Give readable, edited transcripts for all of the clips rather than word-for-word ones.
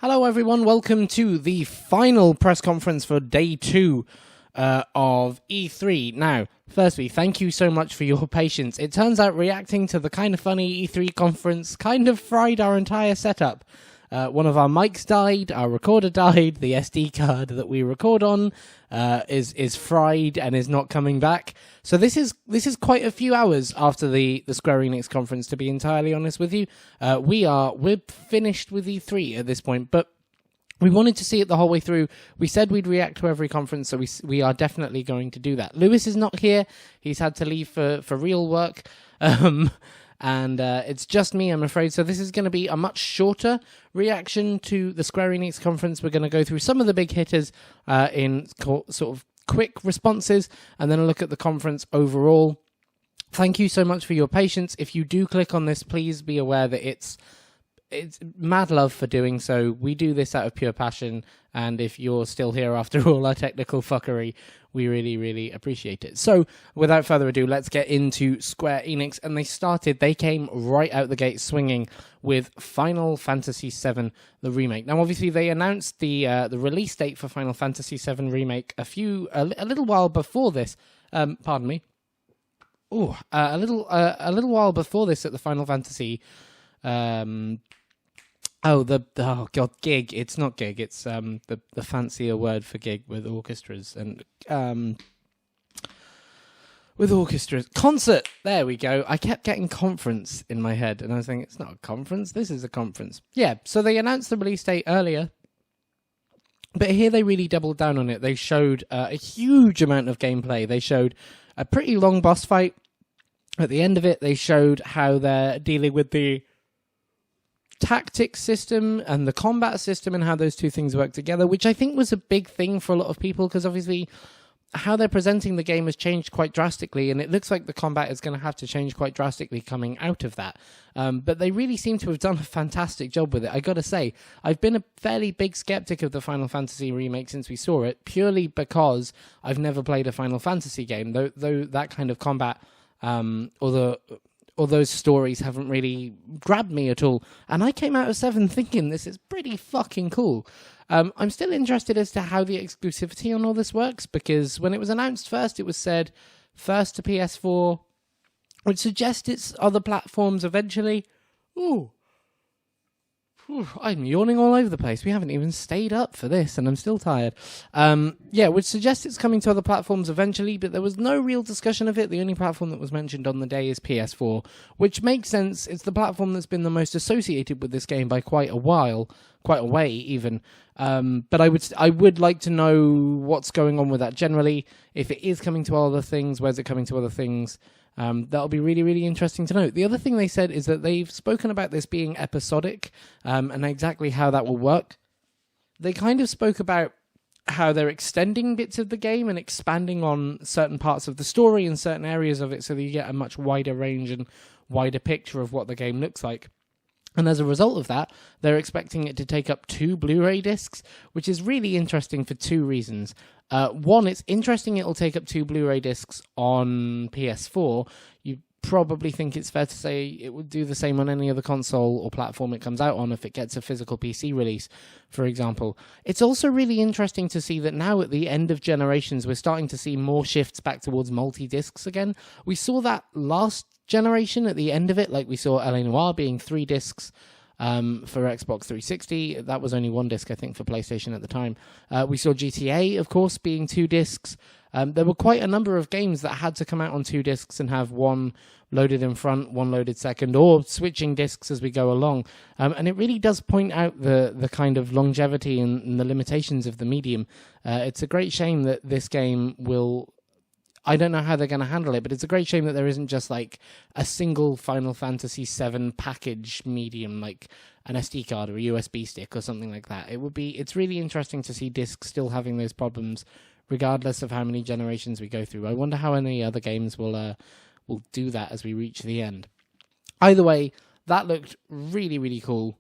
Hello everyone, welcome to the final press conference for day 2 of E3. Now, firstly, thank you so much for your patience. It turns out reacting to the Kind of Funny E3 conference kind of fried our entire setup. One of our mics died, our recorder died, the SD card that we record on is fried and is not coming back. So this is quite a few hours after the Square Enix conference, to be entirely honest with you. We're finished with E3 at this point, but we wanted to see it the whole way through. We said we'd react to every conference, so we are definitely going to do that. Lewis is not here. He's had to leave for real work. And it's just me, I'm afraid. So this is going to be a much shorter reaction to the Square Enix conference. We're going to go through some of the big hitters in sort of quick responses, and then a look at the conference overall. Thank you so much for your patience. If you do click on this, please be aware that it's mad love for doing so. We do this out of pure passion, and if you're still here after all our technical fuckery, we really, really appreciate it. So, without further ado, let's get into Square Enix, and they came right out the gate swinging with Final Fantasy VII, the remake. Now, obviously, they announced the release date for Final Fantasy VII Remake a little while before this. Pardon me. A little while before this at the Final Fantasy. Gig. It's not gig. It's the fancier word for gig with orchestras and concert. There we go. I kept getting conference in my head, and I was thinking it's not a conference. This is a conference. Yeah. So they announced the release date earlier, but here they really doubled down on it. They showed a huge amount of gameplay. They showed a pretty long boss fight. At the end of it, they showed how they're dealing with the tactics system and the combat system and how those two things work together, which I think was a big thing for a lot of people, because obviously how they're presenting the game has changed quite drastically, and it looks like the combat is going to have to change quite drastically coming out of that. But they really seem to have done a fantastic job with it. I gotta say, I've been a fairly big skeptic of the Final Fantasy remake since we saw it, purely because I've never played a Final Fantasy game, though that kind of combat or those stories haven't really grabbed me at all. And I came out of 7 thinking this is pretty fucking cool. I'm still interested as to how the exclusivity on all this works, because when it was announced first, it was said first to PS4, which suggests it's other platforms eventually. I'm yawning all over the place. We haven't even stayed up for this, and I'm still tired. Which suggests it's coming to other platforms eventually, but there was no real discussion of it. The only platform that was mentioned on the day is PS4, which makes sense. It's the platform that's been the most associated with this game by quite a way even. But I would like to know what's going on with that generally. If it is coming to other things, where's it coming to other things? That'll be really, really interesting to know. The other thing they said is that they've spoken about this being episodic, and exactly how that will work. They kind of spoke about how they're extending bits of the game and expanding on certain parts of the story and certain areas of it, so that you get a much wider range and wider picture of what the game looks like. And as a result of that, they're expecting it to take up 2 Blu-ray discs, which is really interesting for 2 reasons. One, it's interesting it'll take up 2 Blu-ray discs on PS4. You probably think it's fair to say it would do the same on any other console or platform it comes out on if it gets a physical PC release, for example. It's also really interesting to see that now at the end of generations, we're starting to see more shifts back towards multi-discs again. We saw that last generation at the end of it, like we saw L.A. Noire being 3 discs for Xbox 360. That was only 1 disc, I think, for PlayStation at the time. We saw GTA, of course, being 2 discs. There were quite a number of games that had to come out on 2 discs and have 1 loaded in front, 1 loaded second, or switching discs as we go along. And it really does point out the kind of longevity and the limitations of the medium. It's a great shame that this game will... I don't know how they're going to handle it, but it's a great shame that there isn't just like a single Final Fantasy VII package medium, like an SD card or a USB stick or something like that. It's really interesting to see discs still having those problems, regardless of how many generations we go through. I wonder how any other games will do that as we reach the end. Either way, that looked really, really cool.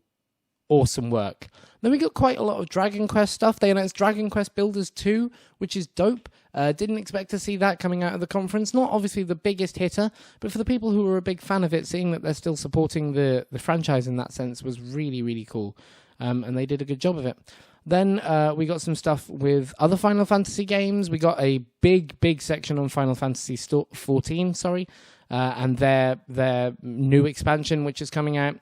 Awesome work. Then we got quite a lot of Dragon Quest stuff. They announced Dragon Quest Builders 2, which is dope. Didn't expect to see that coming out of the conference. Not obviously the biggest hitter, but for the people who were a big fan of it, seeing that they're still supporting the franchise in that sense was really, really cool. and they did a good job of it. Then we got some stuff with other Final Fantasy games. We got a big section on Final Fantasy 14, and their new expansion, which is coming out.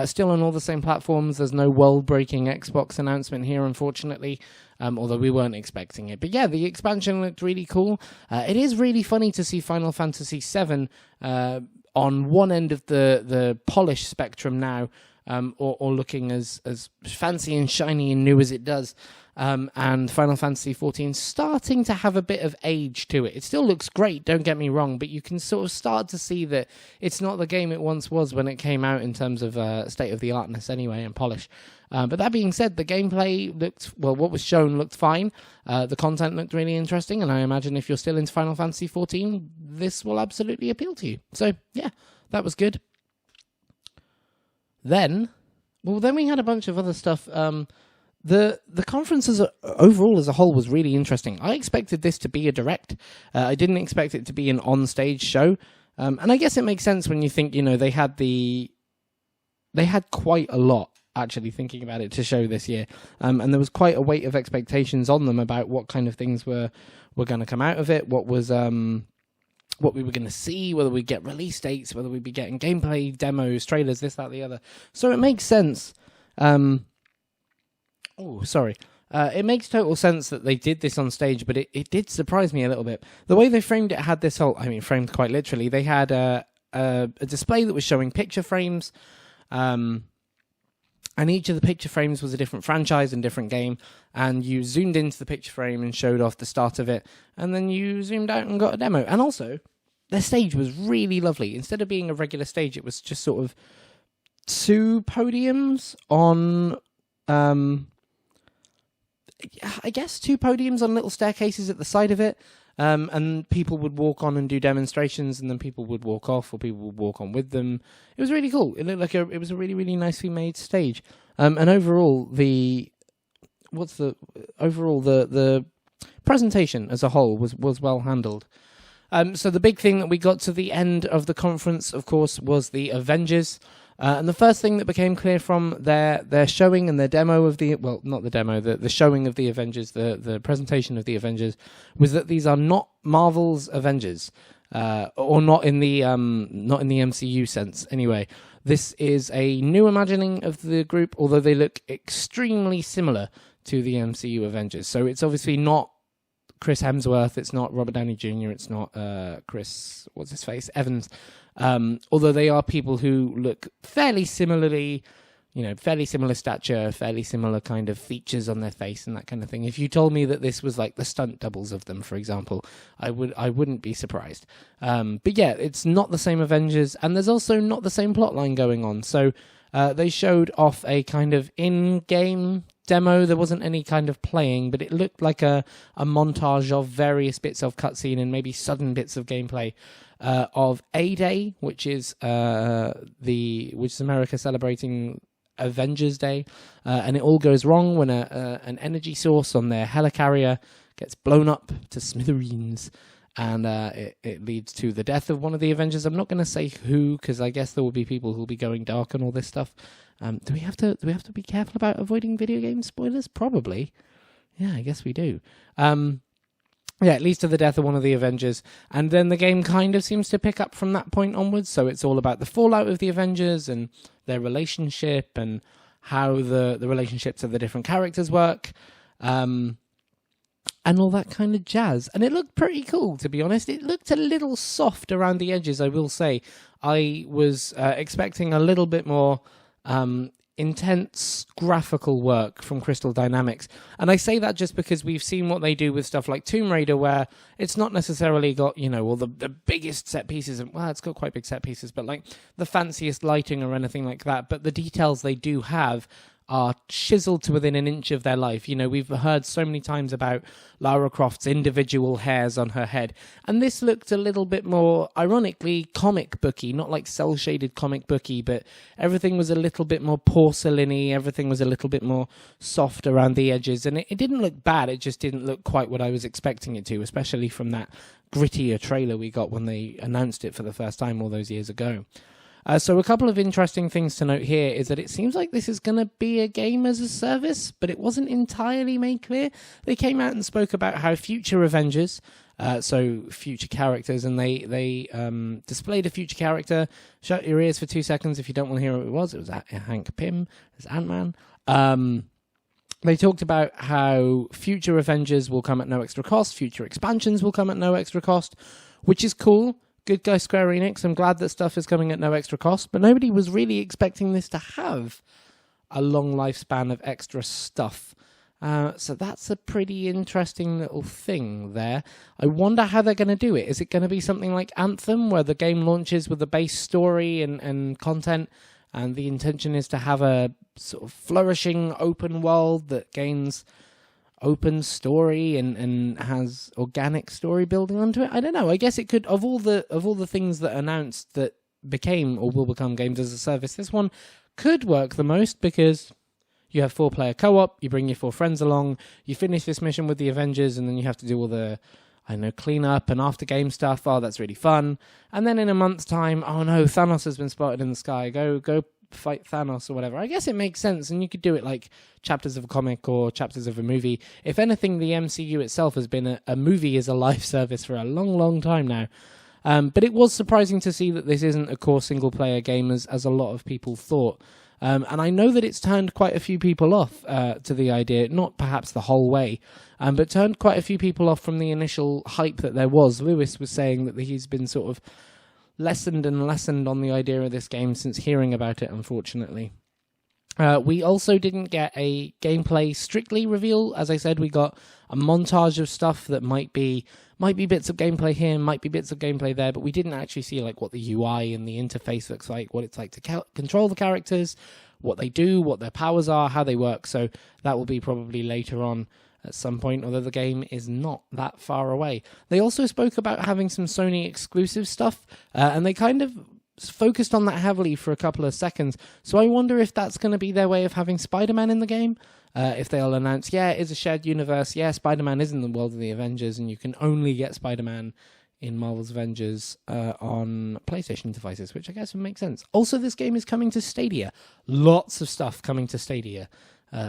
Still on all the same platforms. There's no world-breaking Xbox announcement here, unfortunately, although we weren't expecting it. But yeah, the expansion looked really cool. It is really funny to see Final Fantasy VII on one end of the polish spectrum now, or looking as fancy and shiny and new as it does. And Final Fantasy XIV starting to have a bit of age to it. It still looks great, don't get me wrong, but you can sort of start to see that it's not the game it once was when it came out in terms of state-of-the-artness anyway and polish. But that being said, the gameplay looked, well, what was shown looked fine. The content looked really interesting, and I imagine if you're still into Final Fantasy XIV, this will absolutely appeal to you. So, yeah, that was good. Then we had a bunch of other stuff. The conference overall as a whole was really interesting. I expected this to be a direct. I didn't expect it to be an on-stage show. And I guess it makes sense when you think, they had quite a lot, actually, thinking about it, to show this year. And there was quite a weight of expectations on them about what kind of things were going to come out of it, what we were going to see, whether we'd get release dates, whether we'd be getting gameplay, demos, trailers, this, that, the other. So it makes sense. It makes total sense that they did this on stage, but it did surprise me a little bit. The way they framed it had this whole, framed quite literally, they had a display that was showing picture frames, and each of the picture frames was a different franchise and different game, and you zoomed into the picture frame and showed off the start of it, and then you zoomed out and got a demo. And also, their stage was really lovely. Instead of being a regular stage, it was just sort of two podiums on... I guess two podiums on little staircases at the side of it, and people would walk on and do demonstrations, and then people would walk off, or people would walk on with them. It was really cool. It looked like it was a really, really nicely made stage. And overall, the presentation as a whole was well handled. So the big thing that we got to the end of the conference, of course, was the Avengers. And the first thing that became clear from their showing and their demo of the showing of the Avengers, the presentation of the Avengers, was that these are not Marvel's Avengers, or not in the MCU sense. Anyway, this is a new imagining of the group, although they look extremely similar to the MCU Avengers. So it's obviously not Chris Hemsworth, it's not Robert Downey Jr., it's not Chris Evans. Although they are people who look fairly similarly, fairly similar stature, fairly similar kind of features on their face and that kind of thing. If you told me that this was like the stunt doubles of them, for example, I wouldn't be surprised. But yeah, it's not the same Avengers, and there's also not the same plotline going on. So they showed off a kind of in-game demo. There wasn't any kind of playing, but it looked like a montage of various bits of cutscene and maybe sudden bits of gameplay. Of A-Day, which is America celebrating Avengers Day, and it all goes wrong when an energy source on their helicarrier gets blown up to smithereens, and it leads to the death of one of the Avengers. I'm not going to say who, because I guess there will be people who will be going dark and all this stuff. Do we have to be careful about avoiding video game spoilers? Probably. Yeah, I guess we do. Yeah, it leads to the death of one of the Avengers, and then the game kind of seems to pick up from that point onwards, so it's all about the fallout of the Avengers and their relationship and how the relationships of the different characters work, and all that kind of jazz. And it looked pretty cool, to be honest. It looked a little soft around the edges, I will say. I was expecting a little bit more... intense graphical work from Crystal Dynamics, and I say that just because we've seen what they do with stuff like Tomb Raider, where it's not necessarily got all the biggest set pieces, and well, it's got quite big set pieces, but like the fanciest lighting or anything like that, but the details they do have are chiseled to within an inch of their life. We've heard so many times about Lara Croft's individual hairs on her head, and this looked a little bit more, ironically, comic booky, not like cel-shaded comic booky, but everything was a little bit more porcelain-y, everything was a little bit more soft around the edges, and it didn't look bad, it just didn't look quite what I was expecting it to, especially from that grittier trailer we got when they announced it for the first time all those years ago. So a couple of interesting things to note here is that it seems like this is going to be a game as a service, but it wasn't entirely made clear. They came out and spoke about how future Avengers, so future characters, and they displayed a future character. Shut your ears for 2 seconds if you don't want to hear who it was. It was Hank Pym, as Ant-Man. They talked about how future Avengers will come at no extra cost, future expansions will come at no extra cost, which is cool. Good guy Square Enix. I'm glad that stuff is coming at no extra cost, but nobody was really expecting this to have a long lifespan of extra stuff. So that's a pretty interesting little thing there. I wonder how they're going to do it. Is it going to be something like Anthem, where the game launches with a base story and content, and the intention is to have a sort of flourishing open world that gains open story and has organic story building onto it? I don't know. I guess it could, of all the things that announced that became or will become games as a service, this one could work the most because you have 4-player co-op, you bring your 4 friends along, you finish this mission with the Avengers, and then you have to do all the, clean up and after game stuff. Oh, that's really fun. And then in a month's time, oh no, Thanos has been spotted in the sky. Go fight Thanos or whatever. I guess it makes sense, and you could do it like chapters of a comic or chapters of a movie. If anything, the MCU itself has been a movie as a live service for a long, long time now. But it was surprising to see that this isn't a core single-player game as a lot of people thought. And I know that it's turned quite a few people off to the idea, not perhaps the whole way, but turned quite a few people off from the initial hype that there was. Lewis was saying that he's been sort of lessened on the idea of this game since hearing about it, unfortunately. We also didn't get a gameplay strictly reveal. As I said, we got a montage of stuff that might be bits of gameplay here, might be bits of gameplay there, but we didn't actually see like what the UI and the interface looks like, what it's like to control the characters, what they do, what their powers are, how they work. So that will be probably later on at some point, although the game is not that far away. They also spoke about having some Sony exclusive stuff, and they kind of focused on that heavily for a couple of seconds. So I wonder if that's going to be their way of having Spider-Man in the game. If they'll announce, it's a shared universe. Spider-Man is in the world of the Avengers, and you can only get Spider-Man in Marvel's Avengers on PlayStation devices, which I guess would make sense. Also, this game is coming to Stadia. Lots of stuff coming to Stadia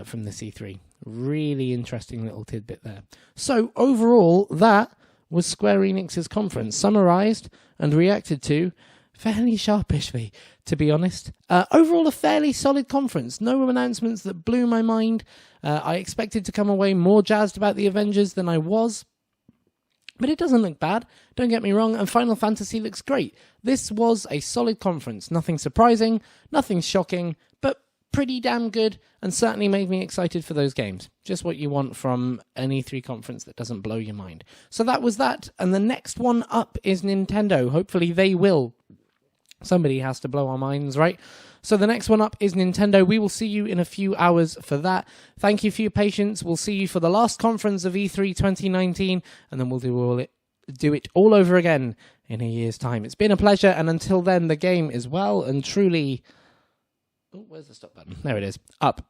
from the C3. Really interesting little tidbit there. So overall, that was Square Enix's conference, summarized and reacted to fairly sharpishly, to be honest. Overall, a fairly solid conference. No announcements that blew my mind. I expected to come away more jazzed about the Avengers than I was, but it doesn't look bad. Don't get me wrong, and Final Fantasy looks great. This was a solid conference. Nothing surprising, nothing shocking, but pretty damn good, and certainly made me excited for those games. Just what you want from an E3 conference that doesn't blow your mind. So that was that, and the next one up is Nintendo. Hopefully they will. Somebody has to blow our minds, right? So the next one up is Nintendo. We will see you in a few hours for that. Thank you for your patience. We'll see you for the last conference of E3 2019, and then we'll do it all over again in a year's time. It's been a pleasure, and until then, the game is well and truly... Oh, where's the stop button? There it is. Up.